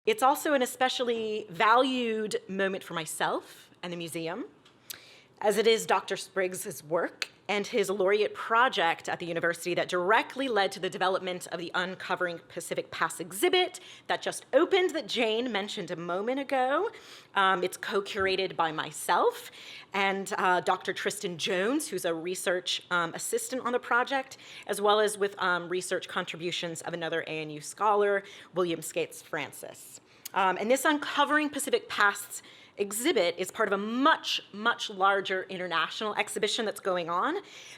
It's also an especially valued moment for myself and the museum, as it is Dr. Spriggs' work and his Laureate project at the university that directly led to the development of the Uncovering Pacific Past exhibit that just opened that Jane mentioned a moment ago. It's co-curated by myself and Dr. Tristan Jones, who's a research assistant on the project, as well as with research contributions of another ANU scholar, William Skates Francis. And this Uncovering Pacific Pasts exhibit is part of a much, much larger international exhibition that's going on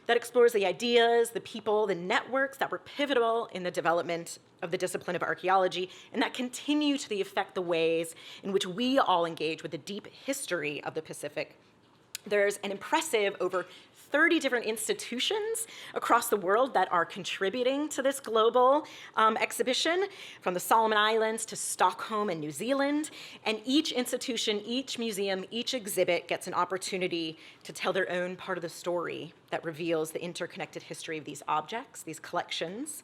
that explores the ideas, the people, the networks that were pivotal in the development of the discipline of archaeology and that continue to affect the ways in which we all engage with the deep history of the Pacific. There's an impressive over 30 different institutions across the world that are contributing to this global exhibition, from the Solomon Islands to Stockholm and New Zealand. And each institution, each museum, each exhibit gets an opportunity to tell their own part of the story that reveals the interconnected history of these objects, these collections,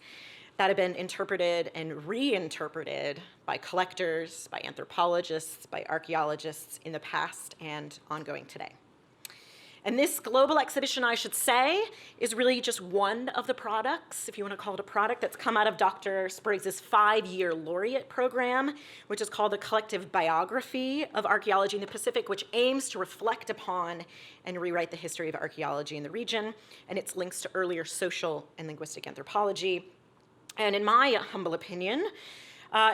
that have been interpreted and reinterpreted by collectors, by anthropologists, by archaeologists in the past and ongoing today. And this global exhibition, I should say, is really just one of the products, if you want to call it a product, that's come out of Dr. Spriggs' 5-year Laureate program, which is called the Collective Biography of Archaeology in the Pacific, which aims to reflect upon and rewrite the history of archaeology in the region, and its links to earlier social and linguistic anthropology. And in my humble opinion,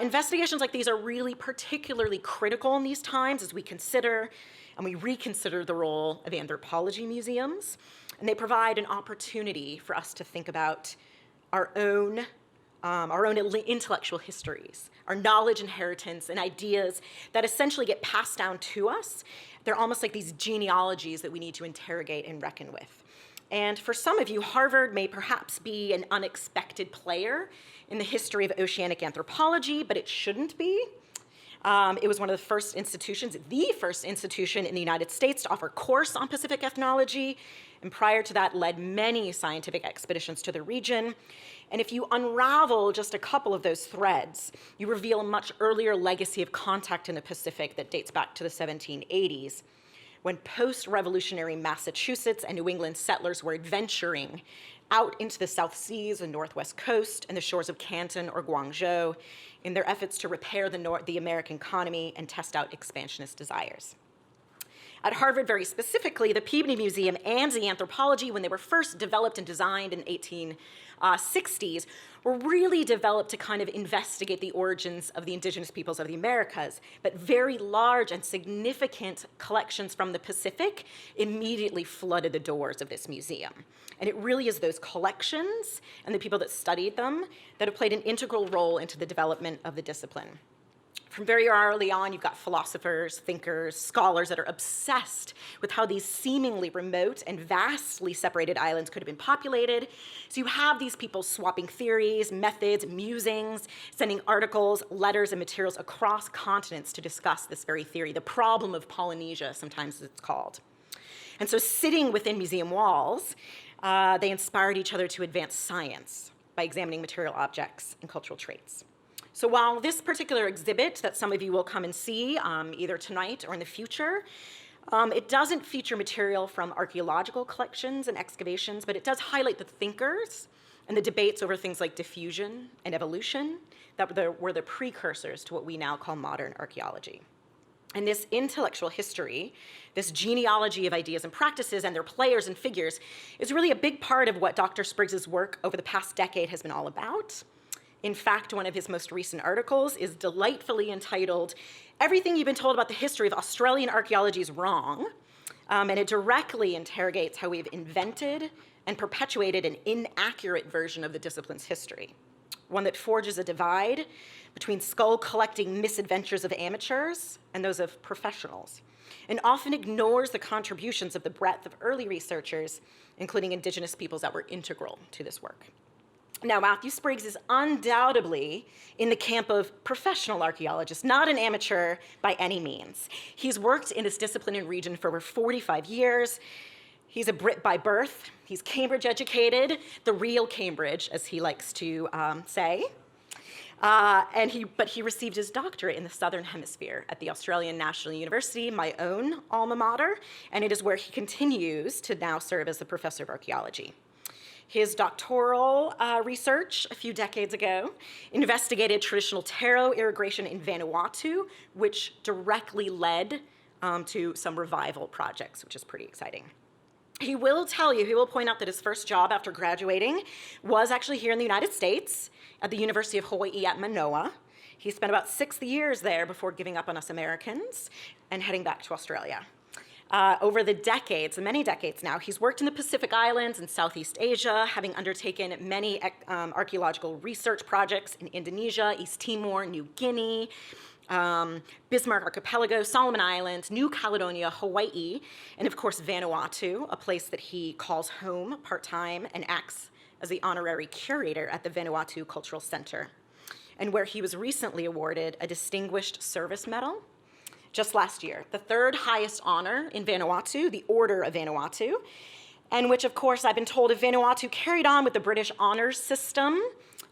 investigations like these are really particularly critical in these times as we consider and we reconsider the role of anthropology museums. And they provide an opportunity for us to think about our own intellectual histories, our knowledge inheritance and ideas that essentially get passed down to us. They're almost like these genealogies that we need to interrogate and reckon with. And for some of you, Harvard may perhaps be an unexpected player in the history of oceanic anthropology, but it shouldn't be. It was one of the first institutions, the first institution in the United States to offer a course on Pacific ethnology, and prior to that led many scientific expeditions to the region. And if you unravel just a couple of those threads, you reveal a much earlier legacy of contact in the Pacific that dates back to the 1780s, when post-revolutionary Massachusetts and New England settlers were adventuring out into the South Seas and Northwest Coast and the shores of Canton or Guangzhou in their efforts to repair the American economy and test out expansionist desires. At Harvard, very specifically, the Peabody Museum and the Anthropology, when they were first developed and designed in 1860s, were really developed to kind of investigate the origins of the indigenous peoples of the Americas, but very large and significant collections from the Pacific immediately flooded the doors of this museum. And it really is those collections and the people that studied them that have played an integral role into the development of the discipline. From very early on, you've got philosophers, thinkers, scholars that are obsessed with how these seemingly remote and vastly separated islands could have been populated. So you have these people swapping theories, methods, musings, sending articles, letters, and materials across continents to discuss this very theory, the problem of Polynesia, sometimes it's called. And so sitting within museum walls, they inspired each other to advance science by examining material objects and cultural traits. So while this particular exhibit that some of you will come and see either tonight or in the future, it doesn't feature material from archaeological collections and excavations, but it does highlight the thinkers and the debates over things like diffusion and evolution that were the precursors to what we now call modern archaeology. And this intellectual history, this genealogy of ideas and practices and their players and figures, is really a big part of what Dr. Spriggs' work over the past decade has been all about. In fact, one of his most recent articles is delightfully entitled, "Everything You've Been Told About the History of Australian Archaeology is Wrong," and it directly interrogates how we've invented and perpetuated an inaccurate version of the discipline's history, one that forges a divide between skull-collecting misadventures of amateurs and those of professionals, and often ignores the contributions of the breadth of early researchers, including indigenous peoples that were integral to this work. Now, Matthew Spriggs is undoubtedly in the camp of professional archaeologists, not an amateur by any means. He's worked in this discipline and region for over 45 years. He's a Brit by birth. He's Cambridge educated, the real Cambridge, as he likes to say. But he received his doctorate in the Southern Hemisphere at the Australian National University, my own alma mater, and it is where he continues to now serve as the Professor of Archaeology. His doctoral research a few decades ago investigated traditional taro irrigation in Vanuatu, which directly led to some revival projects, which is pretty exciting. He will point out that his first job after graduating was actually here in the United States at the University of Hawaii at Manoa. He spent about 6 years there before giving up on us Americans and heading back to Australia. Over the decades, many decades now, he's worked in the Pacific Islands and Southeast Asia, having undertaken many archaeological research projects in Indonesia, East Timor, New Guinea, Bismarck Archipelago, Solomon Islands, New Caledonia, Hawaii, and of course Vanuatu, a place that he calls home part-time and acts as the honorary curator at the Vanuatu Cultural Center, and where he was recently awarded a Distinguished Service Medal just last year, the 3rd highest honor in Vanuatu, the Order of Vanuatu, and which, of course, I've been told if Vanuatu carried on with the British honors system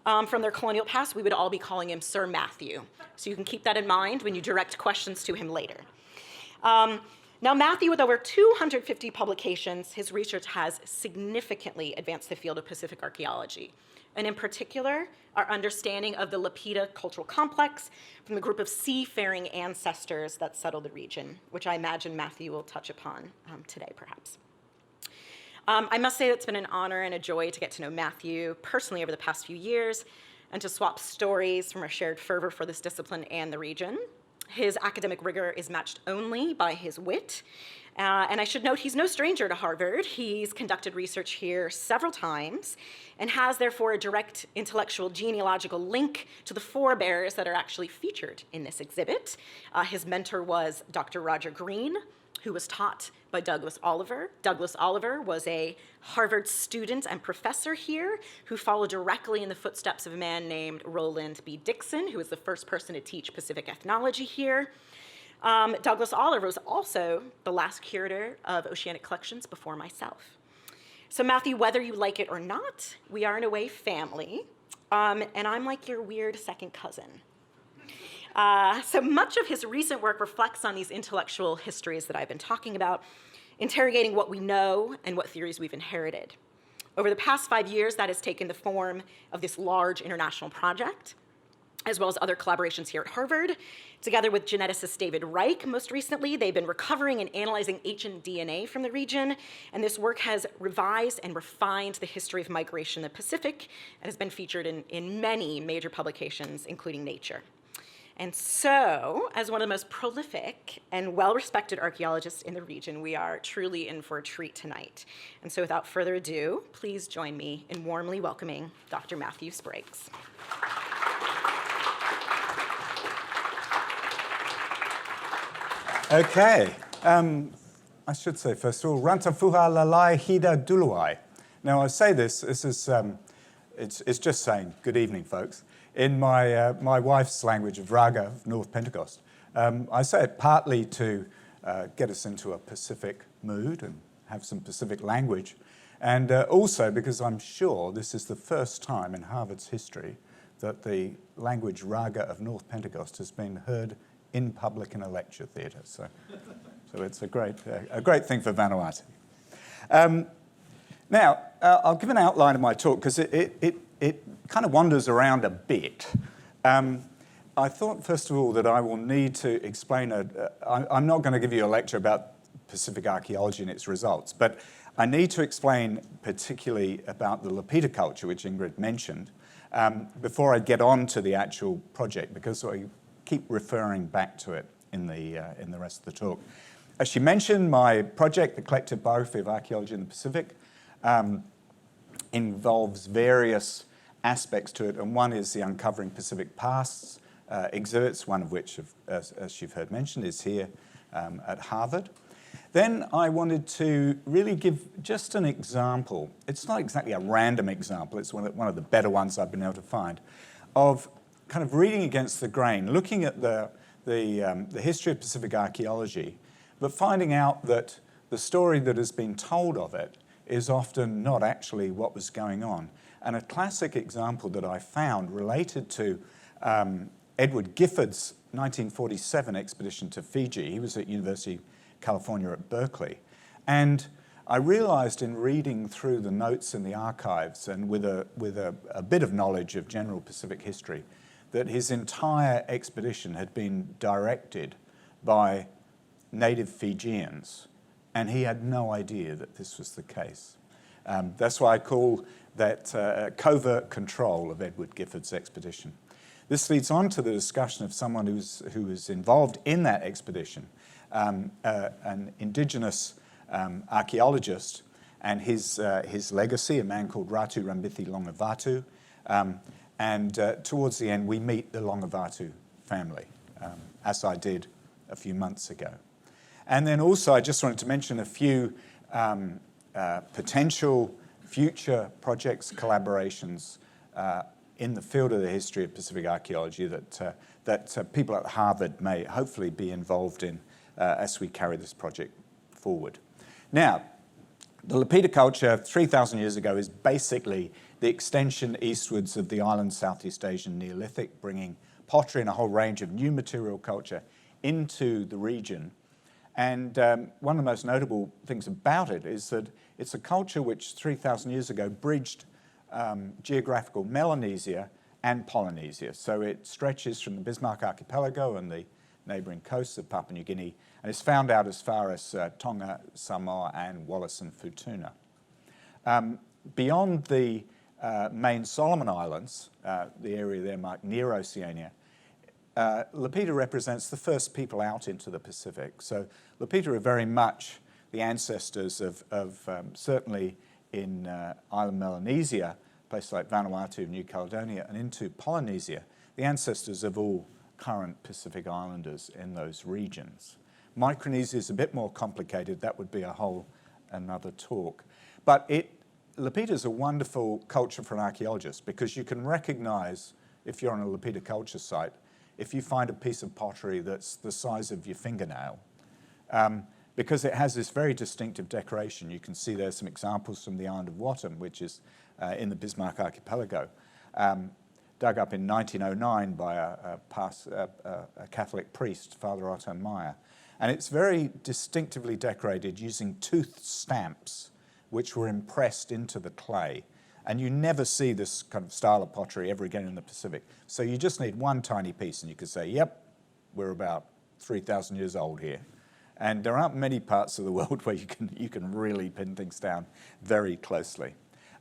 from their colonial past, we would all be calling him Sir Matthew. So you can keep that in mind when you direct questions to him later. Now, Matthew, with over 250 publications, his research has significantly advanced the field of Pacific archaeology, and in particular, our understanding of the Lapita cultural complex from the group of seafaring ancestors that settled the region, which I imagine Matthew will touch upon today, perhaps. I must say it's been an honor and a joy to get to know Matthew personally over the past few years and to swap stories from our shared fervor for this discipline and the region. His academic rigor is matched only by his wit. And I should note he's no stranger to Harvard. He's conducted research here several times and has therefore a direct intellectual genealogical link to the forebears that are actually featured in this exhibit. His mentor was Dr. Roger Green, who was taught by Douglas Oliver. Douglas Oliver was a Harvard student and professor here who followed directly in the footsteps of a man named Roland B. Dixon, who was the first person to teach Pacific ethnology here. Douglas Oliver was also the last curator of Oceanic collections before myself. So Matthew, whether you like it or not, we are in a way family, and I'm like your weird second cousin. So much of his recent work reflects on these intellectual histories that I've been talking about, interrogating what we know and what theories we've inherited. Over the past 5 years, that has taken the form of this large international project, as well as other collaborations here at Harvard. Together with geneticist David Reich, most recently, they've been recovering and analyzing ancient DNA from the region, and this work has revised and refined the history of migration in the Pacific and has been featured in many major publications, including Nature. And so, as one of the most prolific and well-respected archaeologists in the region, we are truly in for a treat tonight. And so without further ado, please join me in warmly welcoming Dr. Matthew Spriggs. Okay, I should say first of all, Rantafuha lalai hida duluai. Now I say this is, it's just saying good evening, folks. In my wife's language of Raga of North Pentecost. I say it partly to get us into a Pacific mood and have some Pacific language, and also because I'm sure this is the first time in Harvard's history that the language Raga of North Pentecost has been heard in public in a lecture theatre. So it's a great thing for Vanuatu. Now, I'll give an outline of my talk because it kind of wanders around a bit. I thought, first of all, that I will need to explain I'm not going to give you a lecture about Pacific archaeology and its results, but I need to explain particularly about the Lapita culture, which Ingrid mentioned, before I get on to the actual project, because I keep referring back to it in the rest of the talk. As she mentioned, my project, the Collective Biography of Archaeology in the Pacific, involves various aspects to it, and one is the Uncovering Pacific Pasts exhibits, one of which, as you've heard mentioned, is here at Harvard. Then I wanted to really give just an example. It's not exactly a random example, it's one of the better ones I've been able to find, of kind of reading against the grain, looking at the history of Pacific archaeology, but finding out that the story that has been told of it is often not actually what was going on. And a classic example that I found related to Edward Gifford's 1947 expedition to Fiji. He was at University of California at Berkeley. And I realized in reading through the notes in the archives and with a bit of knowledge of general Pacific history that his entire expedition had been directed by native Fijians, and he had no idea that this was the case. That's why I call that covert control of Edward Gifford's expedition. This leads on to the discussion of someone who was involved in that expedition, an indigenous archaeologist, and his legacy, a man called Ratu Rambithi Longavatu. Towards the end, we meet the Longavatu family, as I did a few months ago. And then also, I just wanted to mention a few potential future projects, collaborations in the field of the history of Pacific archaeology that people at Harvard may hopefully be involved in as we carry this project forward. Now, the Lapita culture 3,000 years ago is basically the extension eastwards of the island Southeast Asian Neolithic, bringing pottery and a whole range of new material culture into the region. And one of the most notable things about it is that it's a culture which 3,000 years ago bridged geographical Melanesia and Polynesia. So it stretches from the Bismarck Archipelago and the neighbouring coasts of Papua New Guinea, and it's found out as far as Tonga, Samoa, and Wallis and Futuna. Beyond the main Solomon Islands, the area there marked near Oceania, Lapita represents the first people out into the Pacific. So Lapita are very much the ancestors of certainly in island Melanesia, places like Vanuatu, New Caledonia, and into Polynesia, the ancestors of all current Pacific Islanders in those regions. Micronesia is a bit more complicated. That would be a whole another talk. But Lapita is a wonderful culture for an archaeologist because you can recognize, if you're on a Lapita culture site, if you find a piece of pottery that's the size of your fingernail, because it has this very distinctive decoration. You can see there's some examples from the island of Wattam, which is in the Bismarck Archipelago, dug up in 1909 by a Catholic priest, Father Otto Meyer. And it's very distinctively decorated using toothed stamps, which were impressed into the clay. And you never see this kind of style of pottery ever again in the Pacific. So you just need one tiny piece and you could say, yep, we're about 3,000 years old here. And there aren't many parts of the world where you can really pin things down very closely.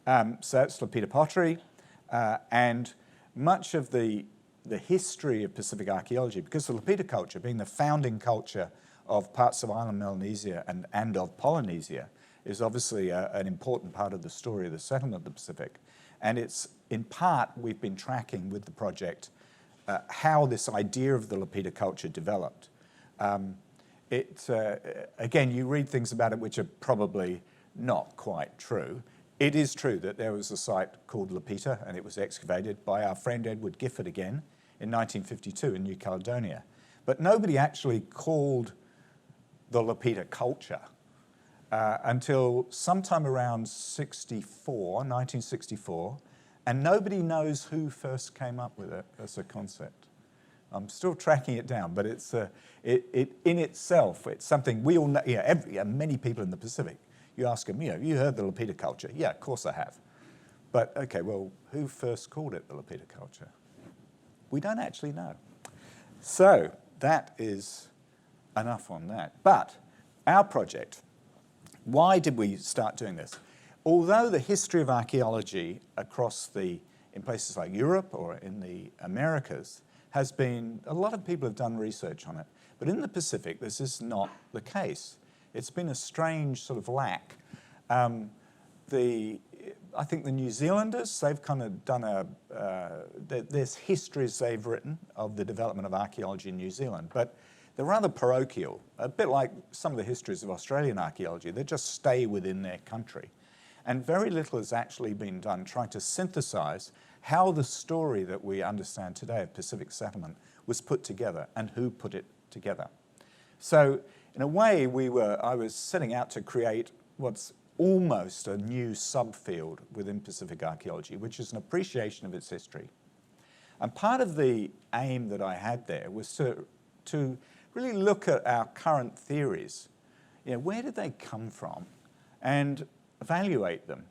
So that's Lapita pottery. And much of the history of Pacific archaeology, because the Lapita culture, being the founding culture of parts of island Melanesia and of Polynesia, is obviously an important part of the story of the settlement of the Pacific. And it's, in part, we've been tracking with the project how this idea of the Lapita culture developed. Again, you read things about it which are probably not quite true. It is true that there was a site called Lapita, and it was excavated by our friend Edward Gifford again in 1952 in New Caledonia. But nobody actually called the Lapita culture until sometime around 1964, and nobody knows who first came up with it as a concept. I'm still tracking it down, but it's in itself, it's something we all know. Many people in the Pacific, you ask them, have you heard the Lapita culture? Yeah, of course I have. But okay, well, who first called it the Lapita culture? We don't actually know. So that is enough on that. But our project, why did we start doing this? Although the history of archaeology in places like Europe or in the Americas has been, a lot of people have done research on it, but in the Pacific this is not the case. It's been a strange sort of lack. I think the New Zealanders, they've kind of done there's histories they've written of the development of archaeology in New Zealand, but they're rather parochial, a bit like some of the histories of Australian archaeology. They just stay within their country. And very little has actually been done trying to synthesize how the story that we understand today of Pacific settlement was put together and who put it together. So in a way, I was setting out to create what's almost a new subfield within Pacific archaeology, which is an appreciation of its history. And part of the aim that I had there was to really look at our current theories. You know, where did they come from? And evaluate them.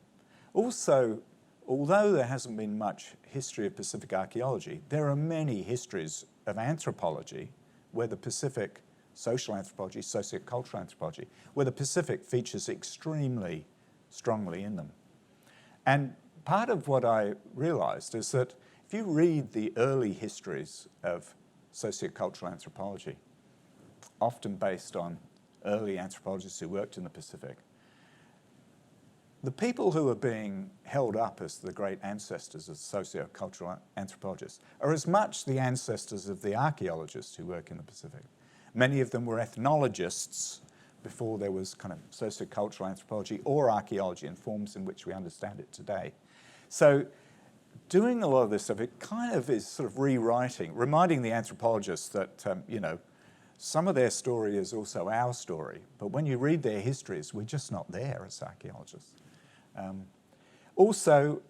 Also, although there hasn't been much history of Pacific archaeology, there are many histories of anthropology where the Pacific, social anthropology, sociocultural anthropology, where the Pacific features extremely strongly in them. And part of what I realized is that if you read the early histories of sociocultural anthropology, often based on early anthropologists who worked in the Pacific, the people who are being held up as the great ancestors of sociocultural anthropologists are as much the ancestors of the archaeologists who work in the Pacific. Many of them were ethnologists before there was kind of sociocultural anthropology or archaeology in forms in which we understand it today. So doing a lot of this stuff, it kind of is sort of rewriting, reminding the anthropologists that, you know, some of their story is also our story, but when you read their histories, we're just not there as archaeologists. Also,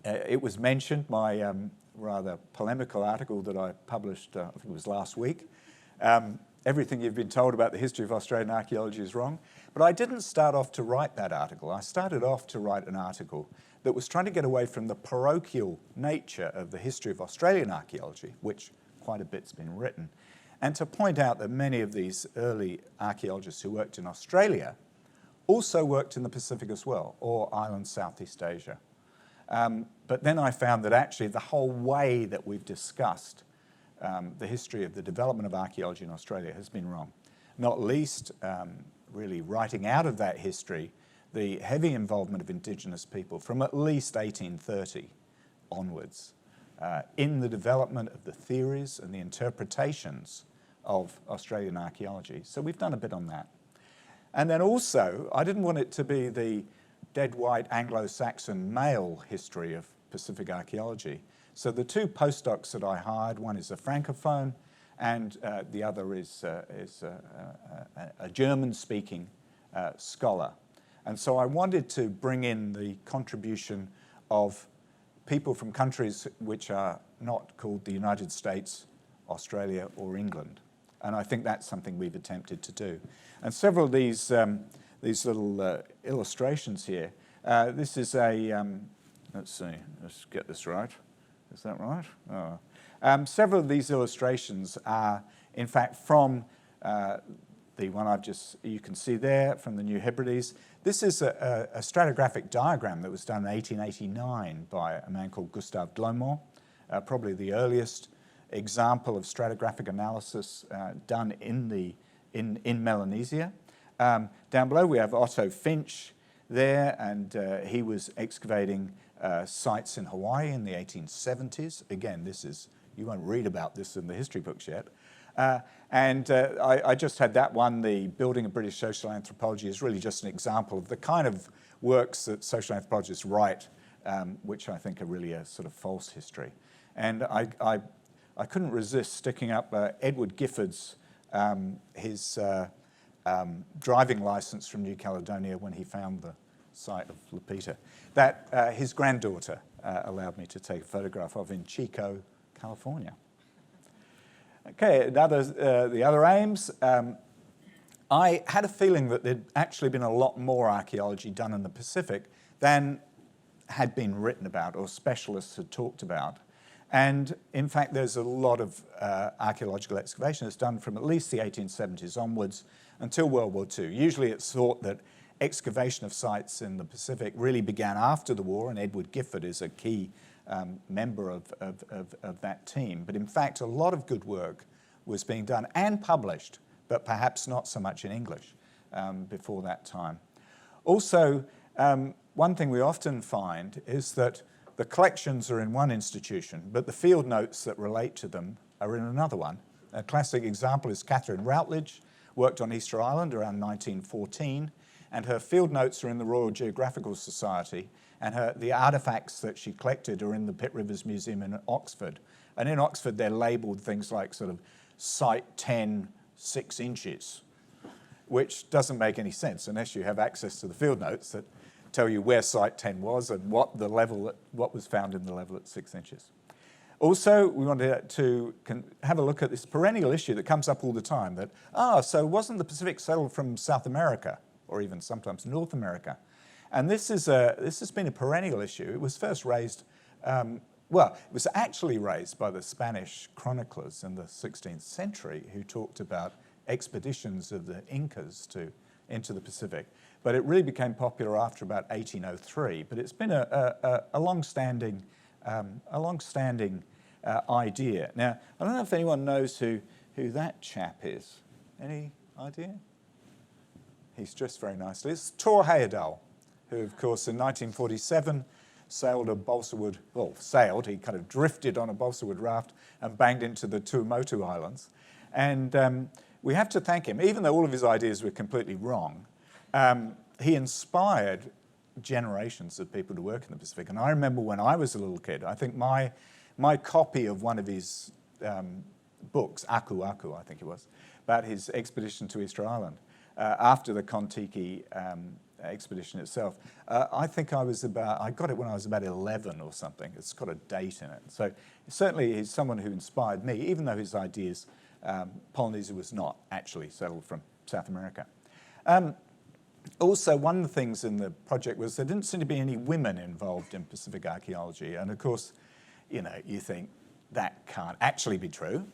it was mentioned, my rather polemical article that I published, I think it was last week, everything you've been told about the history of Australian archaeology is wrong. But I didn't start off to write that article. I started off to write an article that was trying to get away from the parochial nature of the history of Australian archaeology, which quite a bit's been written, and to point out that many of these early archaeologists who worked in Australia also worked in the Pacific as well, or island Southeast Asia. But then I found that actually the whole way that we've discussed the history of the development of archaeology in Australia has been wrong. Not least, really writing out of that history, the heavy involvement of Indigenous people from at least 1830 onwards in the development of the theories and the interpretations of Australian archaeology. So we've done a bit on that. And then also, I didn't want it to be the dead white Anglo-Saxon male history of Pacific archaeology. So the two postdocs that I hired, one is a Francophone and the other is a German-speaking scholar. And so I wanted to bring in the contribution of people from countries which are not called the United States, Australia, or England. And I think that's something we've attempted to do. And several of these little illustrations here. This is a, let's see, let's get this right. Is that right? Oh. Several of these illustrations are, in fact, from the one you can see there from the New Hebrides. This is a stratigraphic diagram that was done in 1889 by a man called Gustave Glomont, probably the earliest example of stratigraphic analysis done in Melanesia. Down below we have Otto Finch there, and he was excavating sites in Hawaii in the 1870s. Again, you won't read about this in the history books yet. I just had that one, the Building of British Social Anthropology, is really just an example of the kind of works that social anthropologists write, which I think are really a sort of false history. And I couldn't resist sticking up Edward Gifford's, his driving license from New Caledonia when he found the site of Lapita, that his granddaughter allowed me to take a photograph of in Chico, California. Okay, the other aims. I had a feeling that there'd actually been a lot more archaeology done in the Pacific than had been written about or specialists had talked about. And in fact, there's a lot of archaeological excavation that's done from at least the 1870s onwards until World War II. Usually it's thought that excavation of sites in the Pacific really began after the war, and Edward Gifford is a key member of that team. But in fact, a lot of good work was being done and published, but perhaps not so much in English before that time. Also, one thing we often find is that the collections are in one institution, but the field notes that relate to them are in another one. A classic example is Catherine Routledge, worked on Easter Island around 1914, and her field notes are in the Royal Geographical Society, and the artefacts that she collected are in the Pitt Rivers Museum in Oxford. And in Oxford, they're labelled things like sort of Site 10, 6 inches, which doesn't make any sense unless you have access to the field notes that tell you where Site 10 was and what was found in the level at 6 inches. Also, we wanted to have a look at this perennial issue that comes up all the time, that, so wasn't the Pacific settled from South America, or even sometimes North America? And this has been a perennial issue. It was first raised, it was actually raised by the Spanish chroniclers in the 16th century, who talked about expeditions of the Incas into the Pacific. But it really became popular after about 1803. But it's been a long-standing idea. Now, I don't know if anyone knows who that chap is. Any idea? He's dressed very nicely. It's Tor Heyerdahl, who, of course, in 1947 sailed a balsa wood, he kind of drifted on a balsa wood raft and banged into the Tuamotu Islands. And we have to thank him, even though all of his ideas were completely wrong. He inspired generations of people to work in the Pacific. And I remember when I was a little kid, I think my copy of one of his books, Aku Aku, I think it was, about his expedition to Easter Island, after the Kon-Tiki expedition itself, I think I got it when I was about 11 or something. It's got a date in it. So certainly he's someone who inspired me, even though his ideas, Polynesia was not actually settled from South America. Also, one of the things in the project was there didn't seem to be any women involved in Pacific archaeology. And of course, you think that can't actually be true.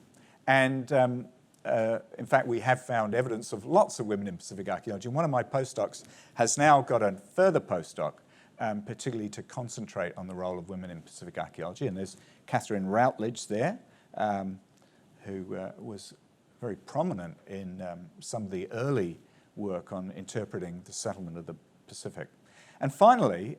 And in fact, we have found evidence of lots of women in Pacific archaeology. And one of my postdocs has now got a further postdoc, particularly to concentrate on the role of women in Pacific archaeology. And there's Catherine Routledge there, who was very prominent in some of the early work on interpreting the settlement of the Pacific. And finally,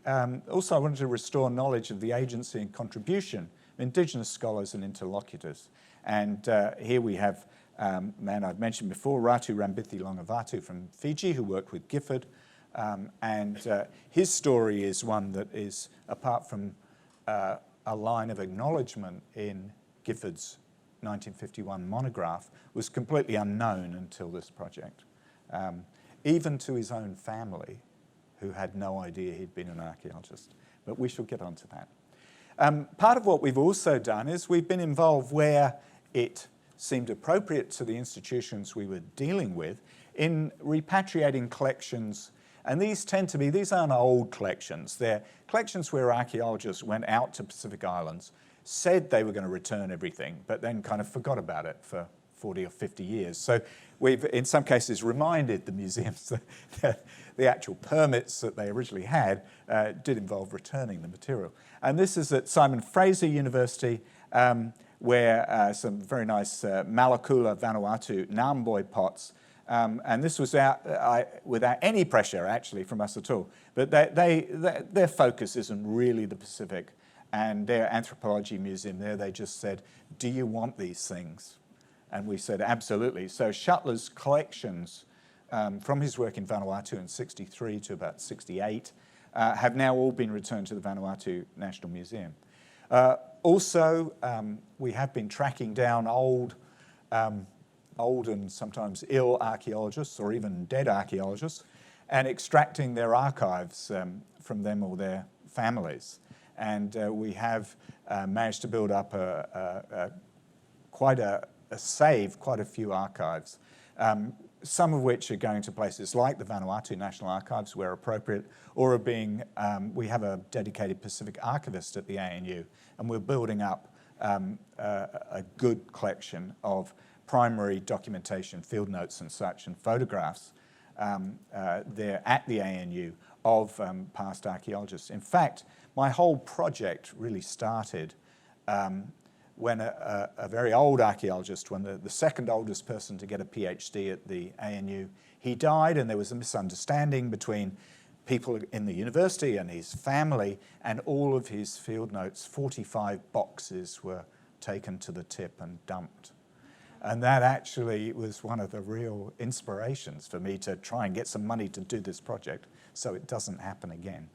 also I wanted to restore knowledge of the agency and contribution of Indigenous scholars and interlocutors. And here we have a man I've mentioned before, Ratu Rambithi Longavatu from Fiji, who worked with Gifford. And his story is one that is, apart from a line of acknowledgement in Gifford's 1951 monograph, was completely unknown until this project. Even to his own family, who had no idea he'd been an archaeologist. But we shall get on to that. Part of what we've also done is we've been involved where it seemed appropriate to the institutions we were dealing with in repatriating collections. And these aren't old collections. They're collections where archaeologists went out to Pacific Islands, said they were going to return everything, but then kind of forgot about it for 40 or 50 years. So we've, in some cases, reminded the museums that the actual permits that they originally had did involve returning the material. And this is at Simon Fraser University, where some very nice Malakula Vanuatu Namboy pots, and this was without any pressure, actually, from us at all. But their focus isn't really the Pacific. And their Anthropology museum there, they just said, do you want these things? And we said, absolutely. So Shuttler's collections from his work in Vanuatu in 63 to about 68 have now all been returned to the Vanuatu National Museum. Also, we have been tracking down old and sometimes ill archaeologists or even dead archaeologists and extracting their archives from them or their families. And we have managed to build up save quite a few archives, some of which are going to places like the Vanuatu National Archives where appropriate, or are being, we have a dedicated Pacific archivist at the ANU, and we're building up a good collection of primary documentation, field notes and such, and photographs there at the ANU of past archaeologists. In fact, my whole project really started when a very old archaeologist, when the second oldest person to get a PhD at the ANU, he died, and there was a misunderstanding between people in the university and his family, and all of his field notes, 45 boxes, were taken to the tip and dumped. And that actually was one of the real inspirations for me to try and get some money to do this project so it doesn't happen again.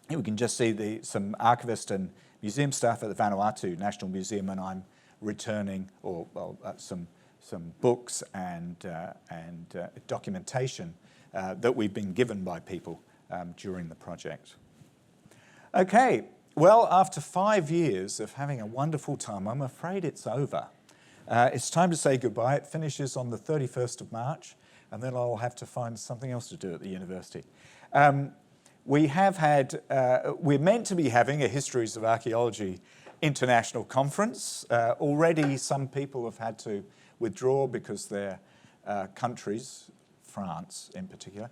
Here we can just see some archivist and museum staff at the Vanuatu National Museum, and I'm returning some books and documentation that we've been given by people during the project. Okay, Well, after 5 years of having a wonderful time, I'm afraid it's over. It's time to say goodbye. It finishes on the 31st of March, and then I'll have to find something else to do at the university. We're meant to be having a Histories of Archaeology International Conference. Already some people have had to withdraw because their countries, France in particular,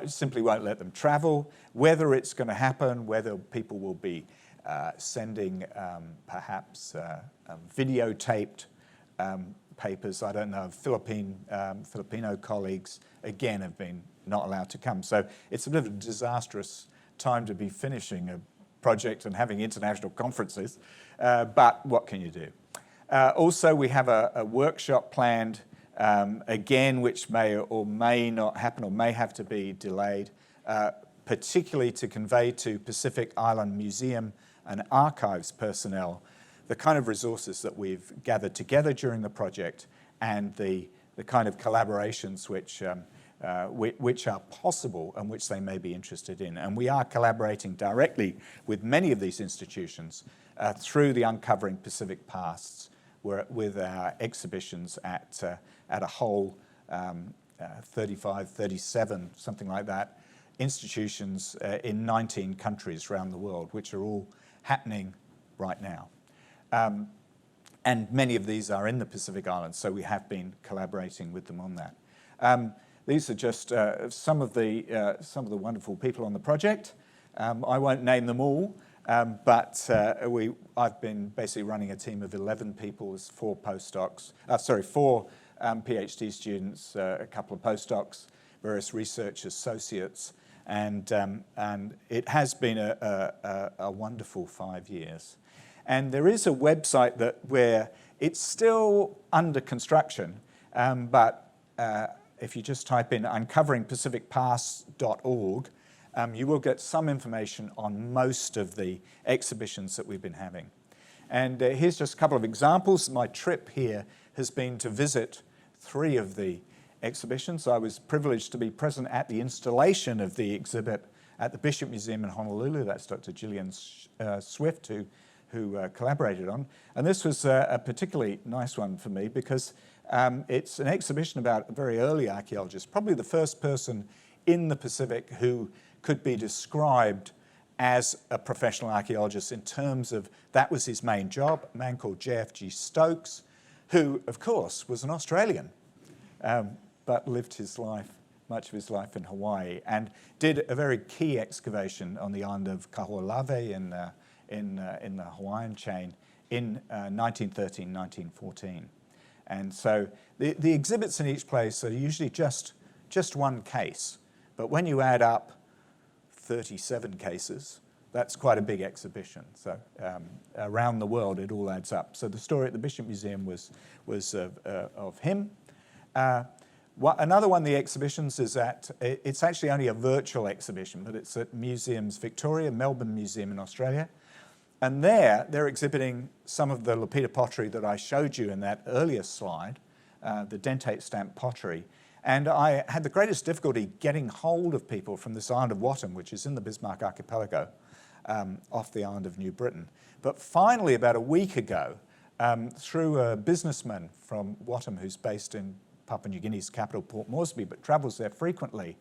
simply won't let them travel. Whether it's going to happen, whether people will be sending perhaps videotaped papers, I don't know. Filipino colleagues, again, have been not allowed to come. So it's a bit of a disastrous time to be finishing a project and having international conferences, but what can you do? Also, we have a workshop planned, again, which may or may not happen or may have to be delayed, particularly to convey to Pacific Island Museum and Archives personnel the kind of resources that we've gathered together during the project and the kind of collaborations which are possible and which they may be interested in. And we are collaborating directly with many of these institutions through the Uncovering Pacific Pasts, with our exhibitions at a whole 35, 37, something like that, institutions in 19 countries around the world, which are all happening right now. And many of these are in the Pacific Islands, so we have been collaborating with them on that. These are just some of the wonderful people on the project. I won't name them all, but I've been basically running a team of 11 people, with 4 PhD students, a couple of postdocs, various research associates, and it has been a wonderful 5 years. And there is a website where it's still under construction, but if you just type in uncoveringpacificpasts.org, you will get some information on most of the exhibitions that we've been having. And here's just a couple of examples. My trip here has been to visit 3 of the exhibitions. I was privileged to be present at the installation of the exhibit at the Bishop Museum in Honolulu. That's Dr. Gillian Swift, who collaborated on. And this was a particularly nice one for me because it's an exhibition about a very early archaeologist, probably the first person in the Pacific who could be described as a professional archaeologist in terms of that was his main job, a man called J.F.G. Stokes, who, of course, was an Australian, but lived much of his life in Hawaii, and did a very key excavation on the island of Kaho'olawe in the Hawaiian chain in 1913, 1914. And so the exhibits in each place are usually just one case. But when you add up 37 cases, that's quite a big exhibition. So around the world, it all adds up. So the story at the Bishop Museum was of him. Another one of the exhibitions is it's actually only a virtual exhibition, but it's at Museums Victoria, Melbourne Museum in Australia. And they're exhibiting some of the Lapita pottery that I showed you in that earlier slide, the dentate stamp pottery. And I had the greatest difficulty getting hold of people from this island of Wattam, which is in the Bismarck Archipelago, off the island of New Britain. But finally, about a week ago, through a businessman from Wattam who's based in Papua New Guinea's capital, Port Moresby, but travels there frequently,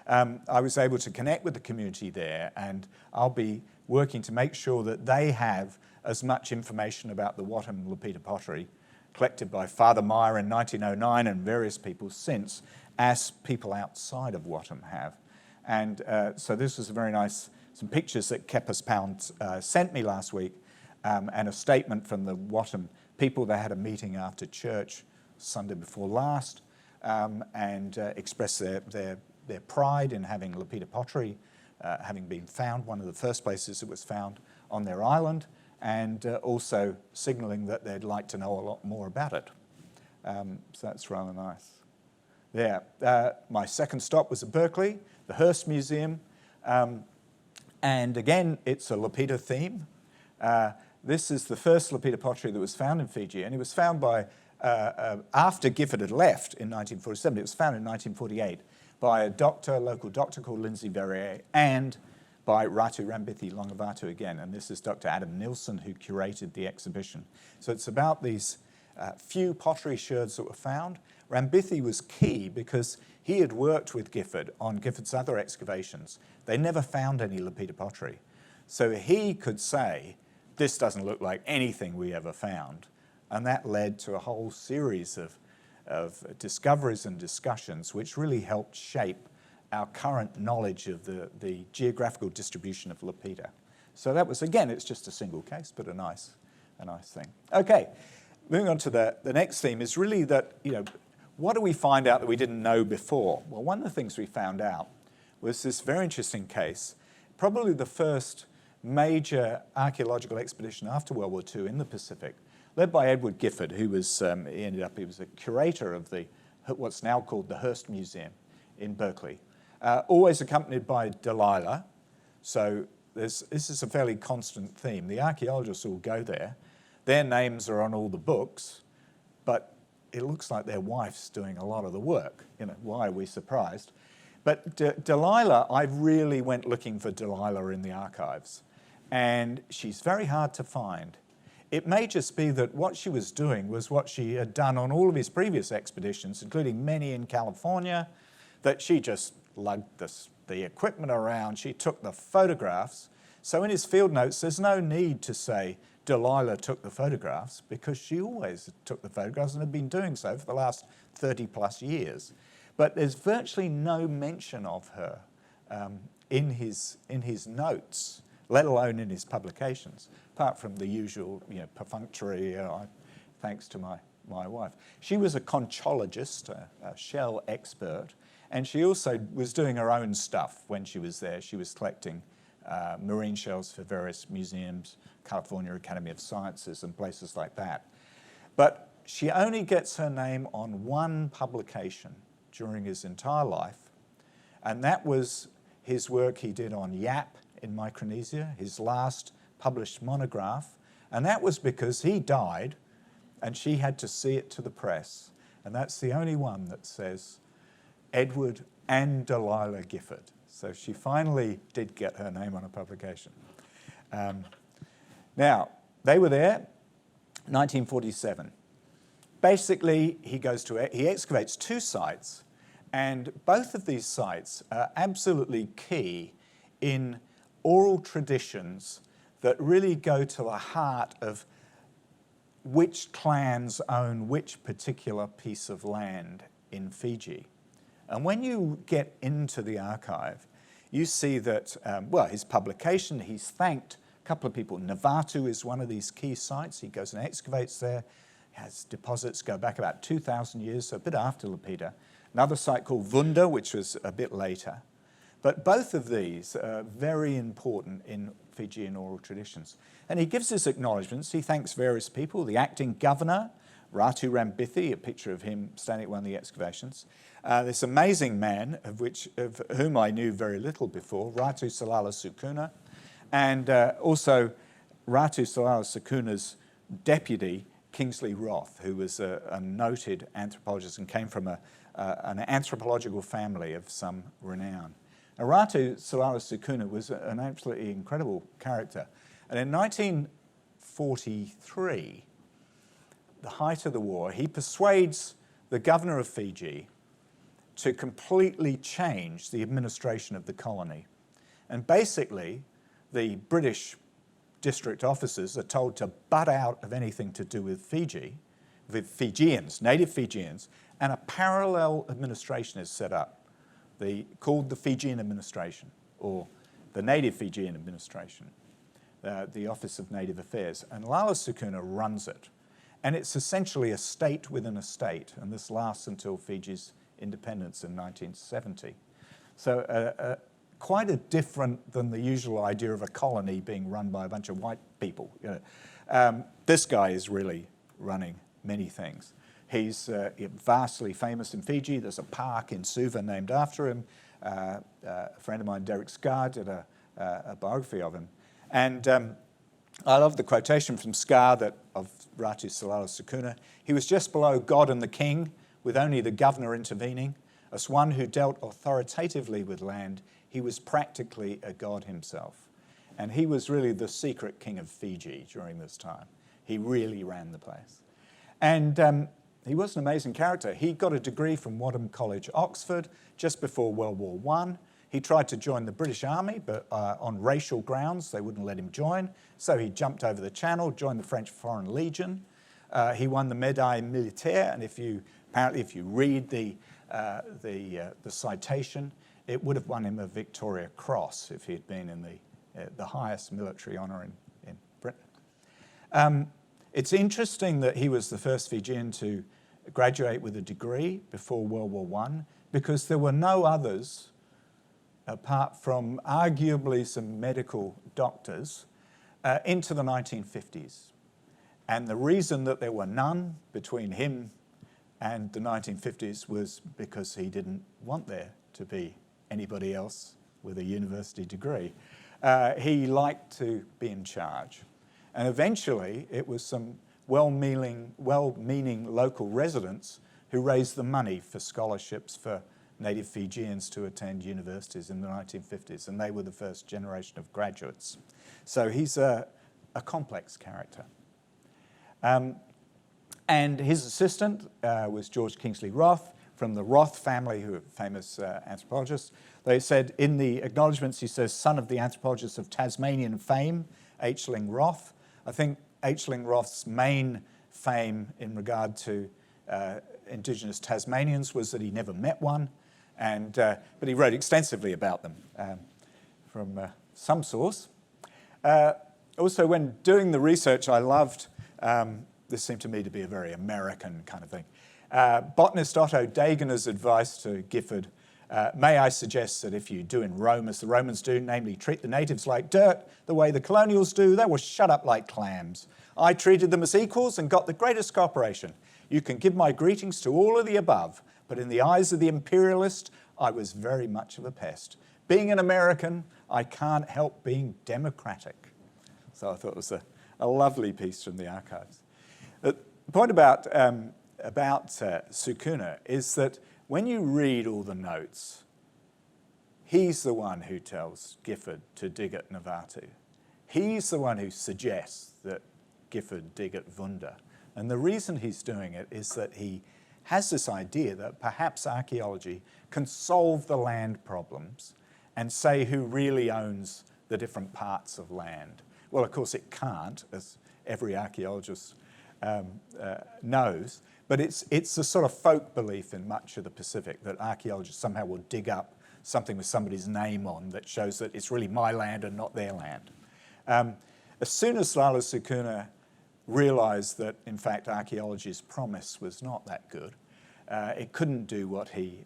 I was able to connect with the community there, and I'll be working to make sure that they have as much information about the Wattam Lapita pottery collected by Father Meyer in 1909 and various people since, as people outside of Wattam have. And so this was a very nice, some pictures that Kepas Pound sent me last week, and a statement from the Wattam people. They had a meeting after church Sunday before last, and expressed their pride in having Lapita pottery, having been found, one of the first places it was found on their island, and also signalling that they'd like to know a lot more about it. So that's rather nice. There. My second stop was at Berkeley, the Hearst Museum, and again, it's a Lapita theme. This is the first Lapita pottery that was found in Fiji, and it was found by, after Gifford had left in 1947, it was found in 1948 by a local doctor called Lindsay Verrier, and by Ratu Rambithi Longavatu again, and this is Dr. Adam Nilsson who curated the exhibition. So it's about these few pottery sherds that were found. Rambithi was key because he had worked with Gifford on Gifford's other excavations. They never found any Lapita pottery. So he could say, this doesn't look like anything we ever found. And that led to a whole series of discoveries and discussions which really helped shape our current knowledge of the geographical distribution of Lapita. So that was, again, it's just a single case, but a nice thing. Okay, moving on to the next theme is really that, what do we find out that we didn't know before? Well, one of the things we found out was this very interesting case, probably the first major archaeological expedition after World War II in the Pacific, led by Edward Gifford, who was, he was a curator of what's now called the Hearst Museum in Berkeley, always accompanied by Delilah. So this is a fairly constant theme. The archaeologists will go there. Their names are on all the books, but it looks like their wife's doing a lot of the work. Why are we surprised? But Delilah, I really went looking for Delilah in the archives, and she's very hard to find. It may just be that what she was doing was what she had done on all of his previous expeditions, including many in California, that she just lugged the equipment around, she took the photographs. So in his field notes, there's no need to say Delilah took the photographs, because she always took the photographs and had been doing so for the last 30 plus years. But there's virtually no mention of her in his notes, let alone in his publications, apart from the usual, perfunctory, thanks to my wife. She was a conchologist, a shell expert, and she also was doing her own stuff when she was there. She was collecting marine shells for various museums, California Academy of Sciences and places like that. But she only gets her name on one publication during his entire life, and that was his work he did on Yap in Micronesia, his last published monograph, and that was because he died and she had to see it to the press, and that's the only one that says Edward and Delilah Gifford. So she finally did get her name on a publication. Now, they were there, 1947. Basically, he excavates two sites, and both of these sites are absolutely key in oral traditions that really go to the heart of which clans own which particular piece of land in Fiji. And when you get into the archive, you see that, his publication, he's thanked a couple of people. Vanuatu is one of these key sites. He goes and excavates there, has deposits go back about 2,000 years, so a bit after Lapita. Another site called Vunda, which was a bit later. But both of these are very important in Fijian oral traditions. And he gives his acknowledgements. He thanks various people, the acting governor, Ratu Rambithi, a picture of him standing at one of the excavations. This amazing man, of whom I knew very little before, Ratu Salala Sukuna, and also Ratu Salala Sukuna's deputy, Kingsley Roth, who was a noted anthropologist and came from an anthropological family of some renown. Now, Ratu Salala Sukuna was an absolutely incredible character. And in 1943, the height of the war, he persuades the governor of Fiji to completely change the administration of the colony. And basically, the British district officers are told to butt out of anything to do with Fiji, with Fijians, native Fijians, and a parallel administration is set up, called the Fijian Administration, or the Native Fijian Administration, the Office of Native Affairs. And Lala Sukuna runs it. And it's essentially a state within a state, and this lasts until Fiji's independence in 1970. So quite a different than the usual idea of a colony being run by a bunch of white people. This guy is really running many things. He's vastly famous in Fiji. There's a park in Suva named after him. A friend of mine, Derek Scarr, did a biography of him. And I love the quotation from Scarr of Ratu Salala Sukuna. He was just below God and the king, with only the governor intervening. As one who dealt authoritatively with land, He was practically a god himself. And he was really the secret king of Fiji during this time. He really ran the place. And he was an amazing character. He got a degree from Wadham College, Oxford, just before World War I. He tried to join the British Army, but on racial grounds, they wouldn't let him join. So he jumped over the Channel, joined the French Foreign Legion. He won the Médaille Militaire, and apparently if you read the citation, it would have won him a Victoria Cross if he had been in the highest military honour in Britain. It's interesting that he was the first Fijian to graduate with a degree before World War I, because there were no others apart from arguably some medical doctors, into the 1950s. And the reason that there were none between him and the 1950s was because he didn't want there to be anybody else with a university degree. He liked to be in charge. And eventually it was some well-meaning local residents who raised the money for scholarships for native Fijians to attend universities in the 1950s, and they were the first generation of graduates. So he's a complex character. And his assistant was George Kingsley Roth from the Roth family, who are famous anthropologists. They said in the acknowledgements, he says, son of the anthropologist of Tasmanian fame, Ahlgren Roth. I think Ahlgren Roth's main fame in regard to Indigenous Tasmanians was that he never met one. But he wrote extensively about them from some source. Also, when doing the research, I loved, this seemed to me to be a very American kind of thing, botanist Otto Dagener's advice to Gifford, may I suggest that if you do in Rome as the Romans do, namely treat the natives like dirt, the way the colonials do, they will shut up like clams. I treated them as equals and got the greatest cooperation. You can give my greetings to all of the above, but in the eyes of the imperialist, I was very much of a pest. Being an American, I can't help being democratic. So I thought it was a lovely piece from the archives. The point about Sukuna is that when you read all the notes, he's the one who tells Gifford to dig at Vanuatu. He's the one who suggests that Gifford dig at Vunda. And the reason he's doing it is that he has this idea that perhaps archaeology can solve the land problems and say who really owns the different parts of land. Well, of course, it can't, as every archaeologist knows, but it's a sort of folk belief in much of the Pacific that archaeologists somehow will dig up something with somebody's name on that shows that it's really my land and not their land. As soon as Lala Sukuna realised that, in fact, archaeology's promise was not that good, it couldn't do what he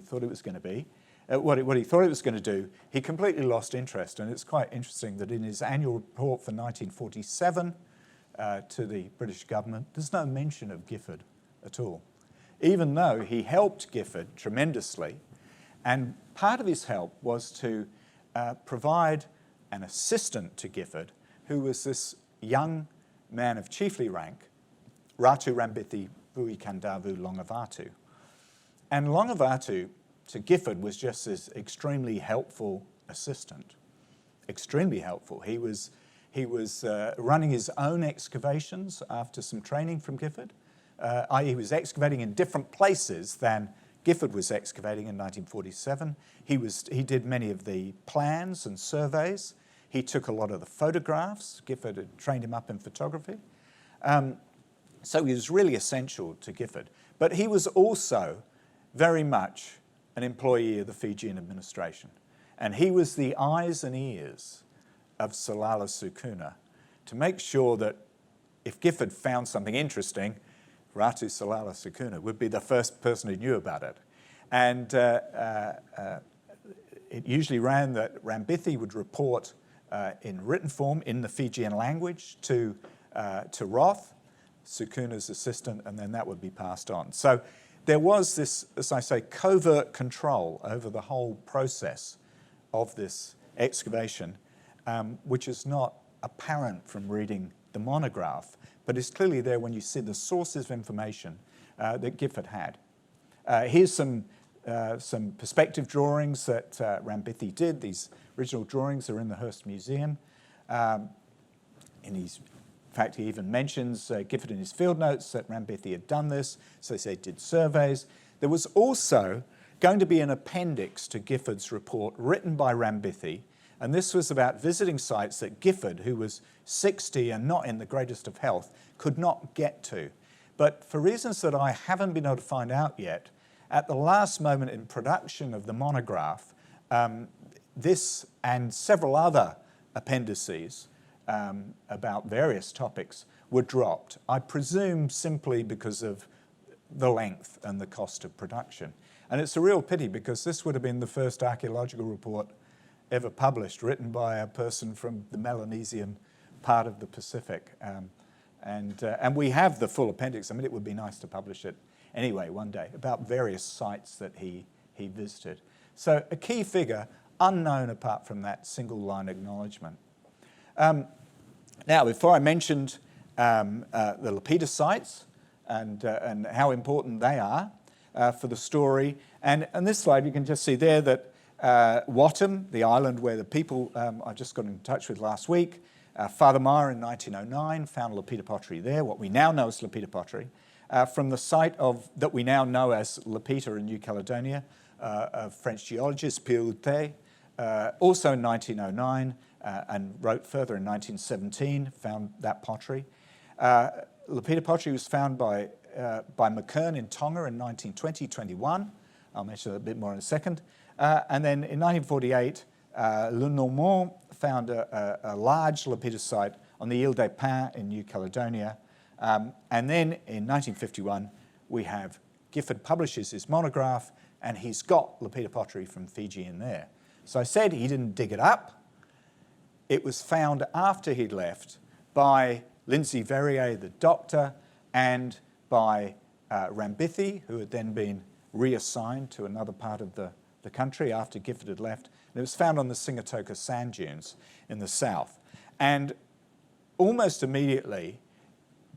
thought it was going to be, what he thought it was going to do, he completely lost interest. And it's quite interesting that in his annual report for 1947 to the British government, there's no mention of Gifford at all, even though he helped Gifford tremendously. And part of his help was to provide an assistant to Gifford, who was this young man of chiefly rank, Ratu Rambithi Vuikandavu Longavatu. And Longavatu, to Gifford, was just this extremely helpful assistant. Extremely helpful. He was running his own excavations after some training from Gifford. He was excavating in different places than Gifford was excavating in 1947. He did many of the plans and surveys. He took a lot of the photographs. Gifford had trained him up in photography. So he was really essential to Gifford. But he was also very much an employee of the Fijian administration. And he was the eyes and ears of Salala Sukuna to make sure that if Gifford found something interesting, Ratu Salala Sukuna would be the first person who knew about it. And it usually ran that Rambithi would report in written form in the Fijian language to Roth, Sukuna's assistant, and then that would be passed on. So there was this, as I say, covert control over the whole process of this excavation, which is not apparent from reading the monograph, but is clearly there when you see the sources of information that Gifford had. Here's some some perspective drawings that Rambithi did. These original drawings are in the Hearst Museum. In fact, he even mentions Gifford in his field notes that Rambithi had done this, so they did surveys. There was also going to be an appendix to Gifford's report written by Rambithi, and this was about visiting sites that Gifford, who was 60 and not in the greatest of health, could not get to. But for reasons that I haven't been able to find out yet, at the last moment in production of the monograph, this and several other appendices about various topics were dropped. I presume simply because of the length and the cost of production. And it's a real pity because this would have been the first archaeological report ever published, written by a person from the Melanesian part of the Pacific. And we have the full appendix. I mean, it would be nice to publish it anyway one day, about various sites that he visited. So a key figure, unknown apart from that single line acknowledgement. Now, before I mentioned the Lapita sites and how important they are for the story, and on this slide you can just see there that Wattam, the island where the people I just got in touch with last week, Father Meyer in 1909 found Lapita pottery there, what we now know as Lapita pottery, from the site that we now know as Lapita in New Caledonia, of French geologist Peabody, also in 1909, and wrote further in 1917, found that pottery. Lapita pottery was found by McKern in Tonga in 1920-21. I'll mention that a bit more in a second. And then in 1948, Le Normand found a large Lapita site on the Ile des Pins in New Caledonia. And then in 1951, we have Gifford publishes his monograph, and he's got Lapita pottery from Fiji in there. So I said he didn't dig it up. It was found after he'd left by Lindsay Verrier, the doctor, and by Rambithi, who had then been reassigned to another part of the country after Gifford had left. And it was found on the Singatoka sand dunes in the south. And almost immediately,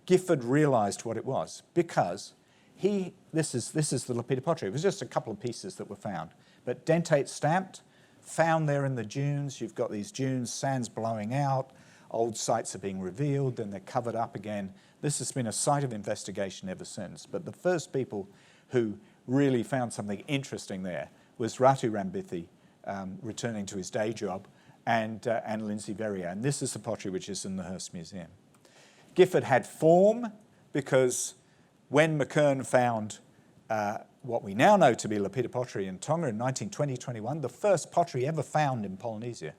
Gifford realised what it was, because this is the Lapita pottery. It was just a couple of pieces that were found, but dentate stamped, found there in the dunes. You've got these dunes, sands blowing out, old sites are being revealed, then they're covered up again. This has been a site of investigation ever since. But the first people who really found something interesting there was Ratu Rambithi, returning to his day job, and Lindsay Verrier. And this is the pottery which is in the Hearst Museum. Gifford had form because when McKern found what we now know to be Lapita pottery in Tonga in 1920-21, the first pottery ever found in Polynesia,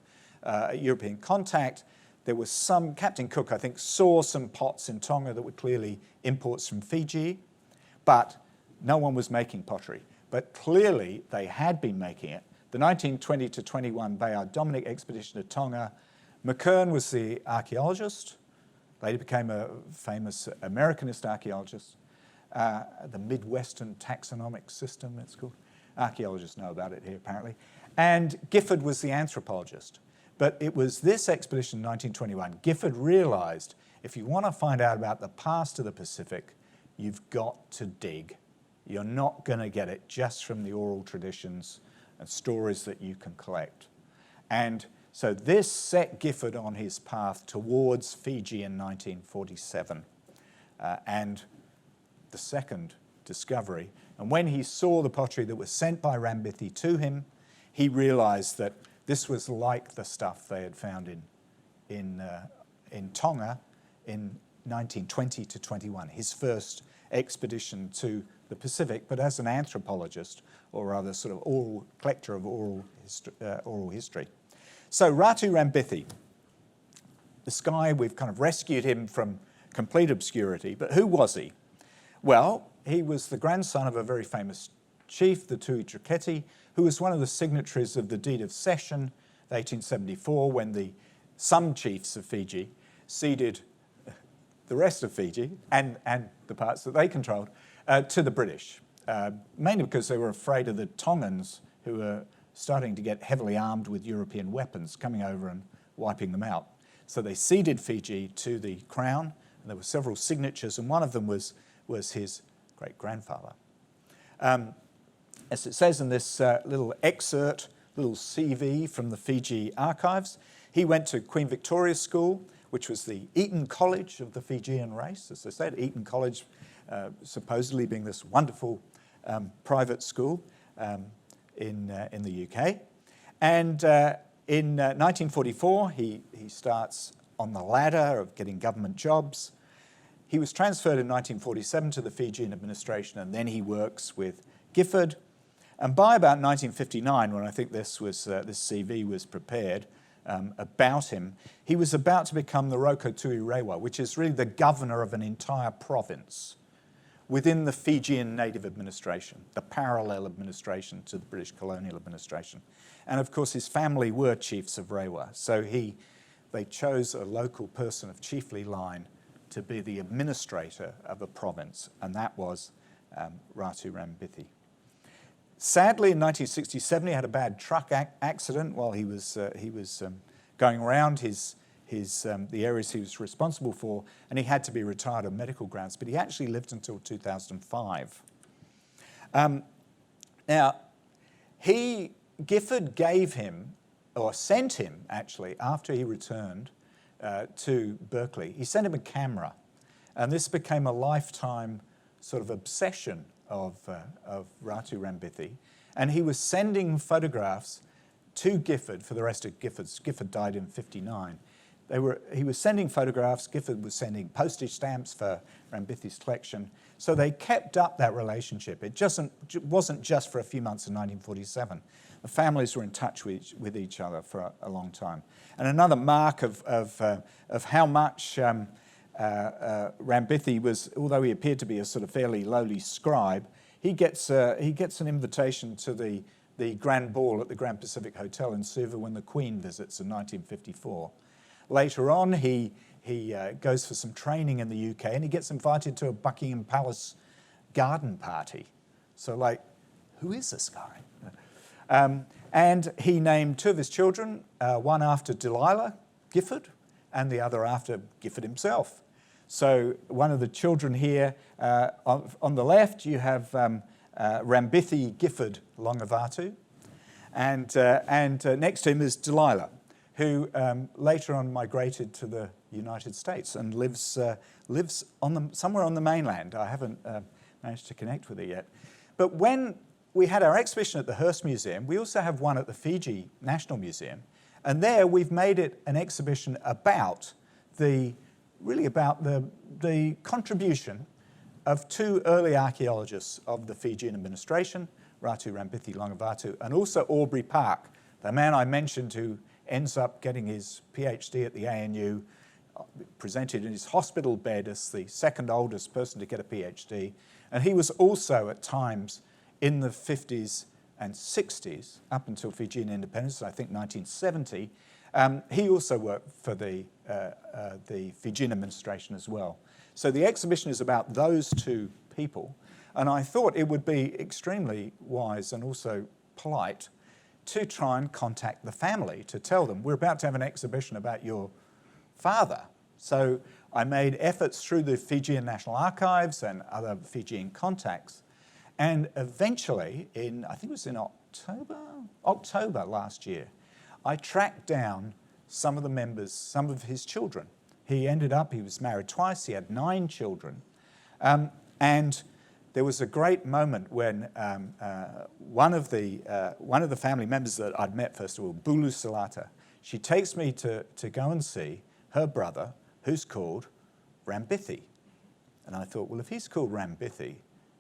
European contact, there was some, Captain Cook, I think, saw some pots in Tonga that were clearly imports from Fiji, but no one was making pottery. But clearly they had been making it. The 1920-21 Bayard Dominic expedition to Tonga, McKern was the archaeologist, later became a famous Americanist archaeologist, the Midwestern Taxonomic System, it's called. Archaeologists know about it here, apparently. And Gifford was the anthropologist. But it was this expedition in 1921, Gifford realised if you want to find out about the past of the Pacific, you've got to dig. You're not going to get it just from the oral traditions and stories that you can collect. And so this set Gifford on his path towards Fiji in 1947. And the second discovery. And when he saw the pottery that was sent by Rambithi to him, he realised that this was like the stuff they had found in Tonga in 1920-21, his first expedition to the Pacific, but as an anthropologist, or rather sort of collector of oral history. So Ratu Rambithi, this guy, we've kind of rescued him from complete obscurity, but who was he? Well, he was the grandson of a very famous chief, the Tui Traketi, who was one of the signatories of the Deed of Cession, 1874, when some chiefs of Fiji ceded the rest of Fiji and the parts that they controlled to the British, mainly because they were afraid of the Tongans, who were starting to get heavily armed with European weapons coming over and wiping them out. So they ceded Fiji to the Crown, and there were several signatures, and one of them was his great-grandfather. as it says in this little excerpt, little CV from the Fiji archives, he went to Queen Victoria's School, which was the Eton College of the Fijian race. As I said, Eton College supposedly being this wonderful private school in the UK. And in 1944, he starts on the ladder of getting government jobs. He was transferred in 1947 to the Fijian administration, and then he works with Gifford. And by about 1959, when I think this CV was prepared about him, he was about to become the Rokotui Rewa, which is really the governor of an entire province within the Fijian native administration, the parallel administration to the British colonial administration. And of course, his family were chiefs of Rewa, so they chose a local person of chiefly line to be the administrator of a province, and that was Ratu Rambithi. Sadly, in 1967, he had a bad truck accident while he was going around the areas he was responsible for, and he had to be retired on medical grounds, but he actually lived until 2005. Now, Gifford gave him, or sent him actually, after he returned to Berkeley, he sent him a camera, and this became a lifetime sort of obsession of Ratu Rambithi, and he was sending photographs to Gifford for the rest of Gifford died in 1959. He was sending photographs, Gifford was sending postage stamps for Rambithi's collection, so they kept up that relationship. It wasn't just for a few months in 1947. The families were in touch with each other for a long time. And another mark of how much Rambithi was, although he appeared to be a sort of fairly lowly scribe, he gets an invitation to the Grand Ball at the Grand Pacific Hotel in Suva when the Queen visits in 1954. Later on, he goes for some training in the UK, and he gets invited to a Buckingham Palace garden party. So, like, who is this guy? And he named two of his children, one after Delilah Gifford, and the other after Gifford himself. So one of the children here, on the left, you have Rambithi Gifford Longavatu, and next to him is Delilah, who later on migrated to the United States and lives somewhere on the mainland. I haven't managed to connect with her yet. But when we had our exhibition at the Hearst Museum, we also have one at the Fiji National Museum, and there we've made it an exhibition about the contribution of two early archaeologists of the Fijian administration, Ratu Rambithi Longavatu, and also Aubrey Park, the man I mentioned who ends up getting his PhD at the ANU, presented in his hospital bed as the second oldest person to get a PhD. And he was also at times in the 50s and 60s, up until Fijian independence, I think 1970, he also worked for the Fijian administration as well. So the exhibition is about those two people, and I thought it would be extremely wise and also polite to try and contact the family to tell them, we're about to have an exhibition about your father. So I made efforts through the Fijian National Archives and other Fijian contacts, and eventually, I think it was in October last year, I tracked down some of the members, some of his children. He was married twice, he had 9 children, and there was a great moment when one of the family members that I'd met, first of all, Bulu Salata, she takes me to go and see her brother, who's called Rambithi. And I thought, well, if he's called Rambithi,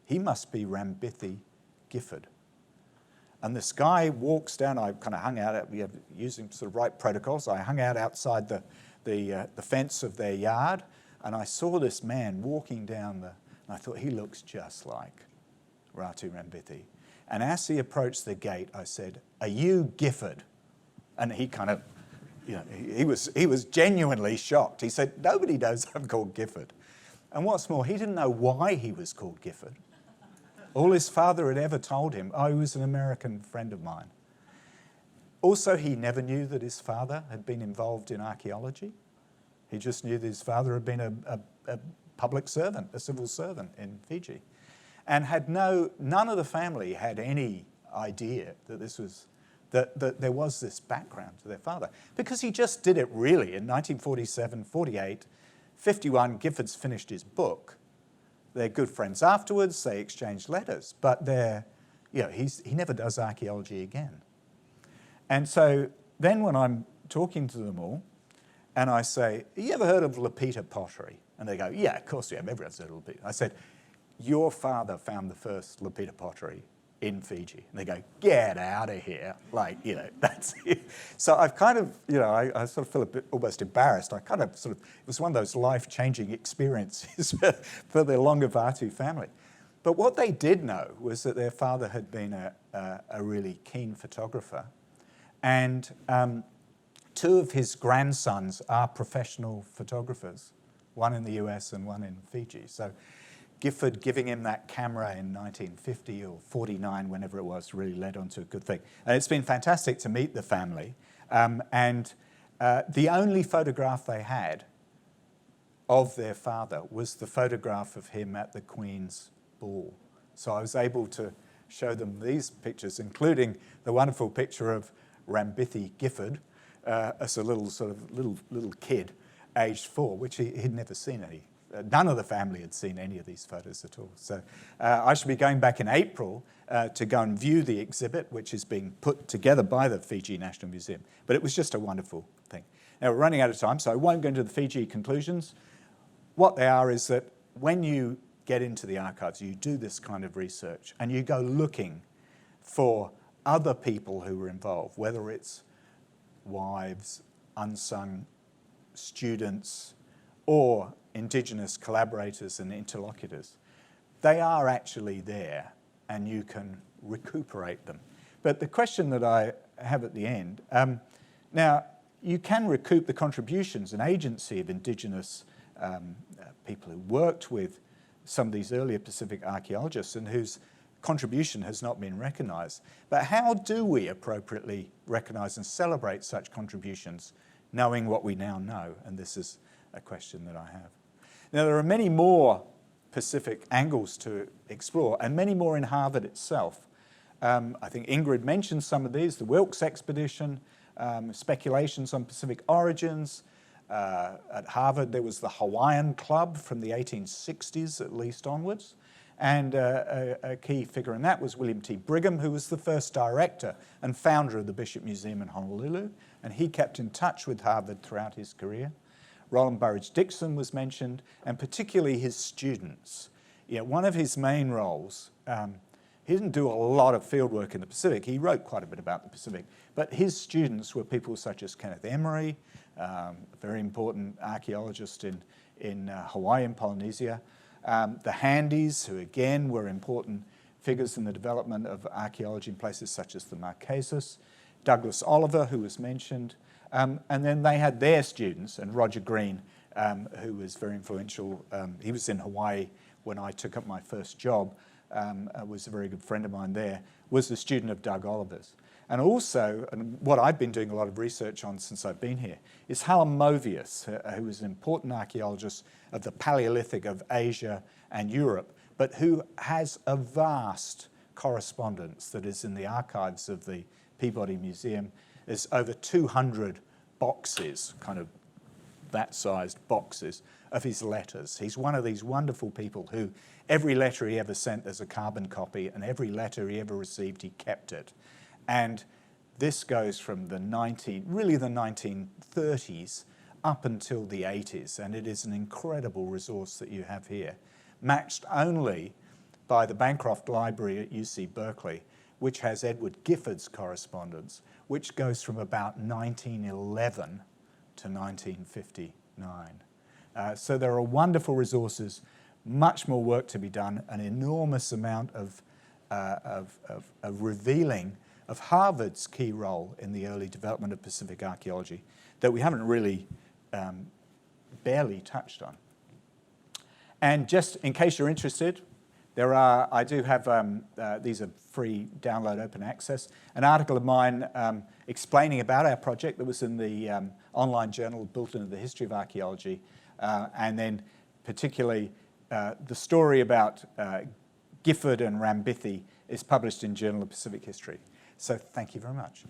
he must be Rambithi Gifford. And this guy walks down, I kind of hung out, using sort of right protocols, I hung out outside the fence of their yard, and I saw this man walking down and I thought, he looks just like Ratu Rambithi. And as he approached the gate, I said, "Are you Gifford?" And he kind of, he was genuinely shocked. He said, "Nobody knows I'm called Gifford." And what's more, he didn't know why he was called Gifford. All his father had ever told him, he was an American friend of mine. Also, he never knew that his father had been involved in archaeology. He just knew that his father had been a public servant, a civil servant in Fiji. and none of the family had any idea that that there was this background to their father, because he just did it really in 1947, 48, 51. Gifford's finished his book. They're good friends afterwards. They exchange letters, but he never does archaeology again. And so then when I'm talking to them all, and I say, "You ever heard of Lapita pottery?" And they go, "Yeah, of course we have. Everyone's heard of Lapita." I said, "Your father found the first Lapita pottery in Fiji." And they go, "Get out of here." That's it. So I've kind of, I sort of feel a bit almost embarrassed. I kind of it was one of those life-changing experiences for the Longavatu family. But what they did know was that their father had been a really keen photographer. And two of his grandsons are professional photographers, one in the US and one in Fiji. So Gifford giving him that camera in 1950 or 49, whenever it was, really led on to a good thing. And it's been fantastic to meet the family. The only photograph they had of their father was the photograph of him at the Queen's ball. So I was able to show them these pictures, including the wonderful picture of Rambithi Gifford as a little kid, aged 4, which he'd never seen any. None of the family had seen any of these photos at all. So I should be going back in April to go and view the exhibit, which is being put together by the Fiji National Museum. But it was just a wonderful thing. Now, we're running out of time, so I won't go into the Fiji conclusions. What they are is that when you get into the archives, you do this kind of research, and you go looking for other people who were involved, whether it's wives, unsung students, or Indigenous collaborators and interlocutors. They are actually there, and you can recuperate them. But the question that I have at the end, now, you can recoup the contributions and agency of Indigenous people who worked with some of these earlier Pacific archaeologists and whose contribution has not been recognised. But how do we appropriately recognise and celebrate such contributions, knowing what we now know? And this is a question that I have. Now, there are many more Pacific angles to explore, and many more in Harvard itself. I think Ingrid mentioned some of these, the Wilkes expedition, speculations on Pacific origins. At Harvard, there was the Hawaiian Club from the 1860s, at least onwards. And a key figure in that was William T. Brigham, who was the first director and founder of the Bishop Museum in Honolulu. And he kept in touch with Harvard throughout his career. Roland Burridge Dixon was mentioned, and particularly his students. One of his main roles, he didn't do a lot of field work in the Pacific. He wrote quite a bit about the Pacific. But his students were people such as Kenneth Emery, a very important archaeologist in Hawaii and Polynesia. The Handys, who again were important figures in the development of archaeology in places such as the Marquesas. Douglas Oliver, who was mentioned. And then they had their students, and Roger Green, who was very influential. He was in Hawaii when I took up my first job, was a very good friend of mine there, was a student of Doug Oliver's. And also, and what I've been doing a lot of research on since I've been here, is Hallam Movius, who was an important archaeologist of the Paleolithic of Asia and Europe, but who has a vast correspondence that is in the archives of the Peabody Museum. There's over 200 boxes, kind of that sized boxes, of his letters. He's one of these wonderful people who every letter he ever sent, there's a carbon copy, and every letter he ever received, he kept it. And this goes from the 1930s up until the 80s, and it is an incredible resource that you have here, matched only by the Bancroft Library at UC Berkeley, which has Edward Gifford's correspondence, which goes from about 1911 to 1959. So there are wonderful resources, much more work to be done, an enormous amount of revealing of Harvard's key role in the early development of Pacific archaeology that we haven't really barely touched on. And just in case you're interested, I do have, these are free download, open access, an article of mine explaining about our project that was in the online journal Bulletin of the History of Archaeology, and then particularly the story about Gifford and Rambithi is published in Journal of Pacific History. So thank you very much.